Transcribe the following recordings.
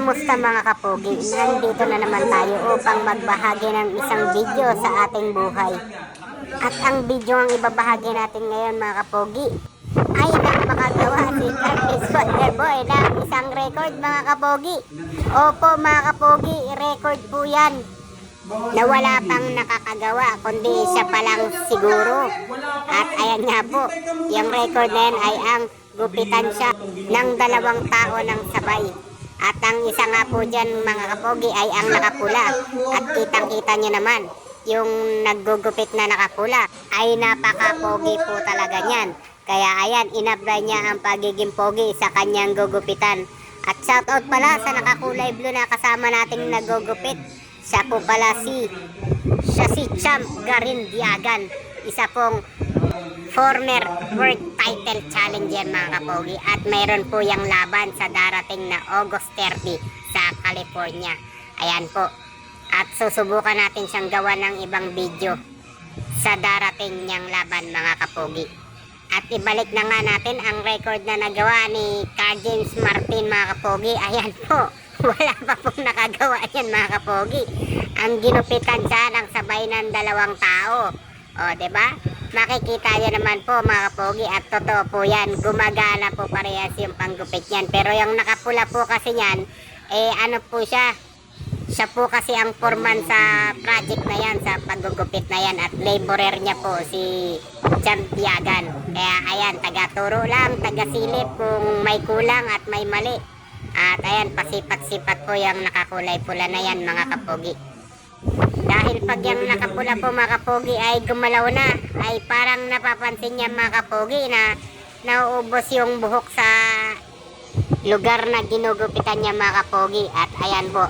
Kamusta mga kapogi? Nandito na naman tayo upang magbahagi ng isang video sa ating buhay. At ang video ang ibabahagi natin ngayon mga kapogi ay nang makagawa si Curtis Wonderboy ng isang record mga kapogi. Opo mga kapogi, record po yan na wala pang nakakagawa kundi siya pa lang siguro. At ayan nga po, yung record na yan ay ang gupitan siya ng 2 tao ng sabay. At ang isa nga po dyan mga kapogi ay ang nakapula. At kitang-kita nyo naman, yung naggugupit na nakapula ay napaka-pogi po talaga niyan. Kaya ayan, inablay niya ang pagiging pogi sa kanyang gugupitan. At shoutout pala sa nakakulay blue na kasama nating naggugupit. Siya po pala si Champ Garindiagan. Isa pong former world title challenger mga kapogi. At mayroon po yung laban sa darating na August 30 sa California. Ayan po. At susubukan natin siyang gawa ng ibang video sa darating niyang laban mga kapogi. At ibalik na nga natin ang record na nagawa ni Car James Martin mga kapogi. Ayan po. Wala pa pong nakagawa yan mga kapogi. Ang ginupitan siya ng sabay ng 2 tao. O, diba? Makikita nyo naman po mga kapogi at totoo po yan. Gumagana po parehas yung panggupit yan. Pero yung nakapula po kasi yan, ano po siya? Siya po kasi ang foreman sa project na yan, sa paggugupit na yan. At laborer niya po si Champiagan. Kaya ayan, taga-turo lang, taga-silip kung may kulang at may mali. At ayan, pasipat-sipat po yung nakakulay pula na yan mga kapogi. Dahil pag yung nakapula po mga kapogi ay gumalaw na, ay parang napapansin niya mga kapogi na nauubos yung buhok sa lugar na ginugupitan niya mga kapogi. At ayan po,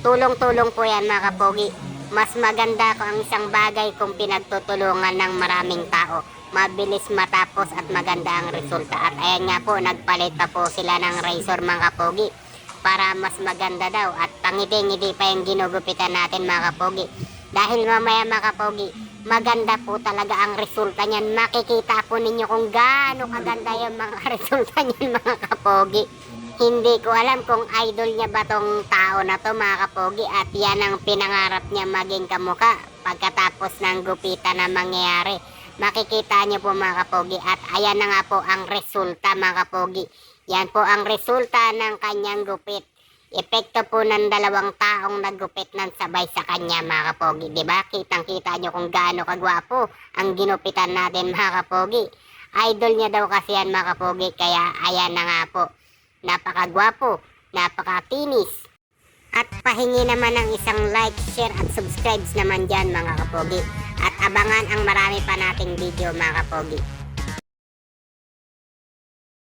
tulong-tulong po yan mga kapogi. Mas maganda kung ang isang bagay kung pinagtutulungan ng maraming tao. Mabilis matapos at maganda ang resulta. At ayan nga po, nagpalit pa po sila ng razor mga kapogi para mas maganda daw. At pangiti-ngiti pa yung ginugupitan natin mga kapogi. Dahil mamaya mga kapogi, maganda po talaga ang resulta niyan. Makikita po ninyo kung gaano kaganda yung mga resulta niyan mga kapogi. Hindi ko alam kung idol niya ba tong tao na to mga kapogi. At yan ang pinangarap niya maging kamuka pagkatapos ng gupitan na mangyayari. Makikita niyo po mga kapogi. At ayan na nga po ang resulta mga kapogi. Yan po ang resulta ng kanyang gupit. Epekto po ng 2 taong naggupit ng sabay sa kanya mga kapogi. Diba? Kitang-kita nyo kung gaano kagwapo ang ginupitan natin mga kapogi. Idol niya daw kasi yan mga kapogi. Kaya ayan na nga po. Napakagwapo, napakatinis. At pahingi naman ng isang like, share at subscribe naman dyan mga kapogi. At abangan ang marami pa nating video mga kapogi.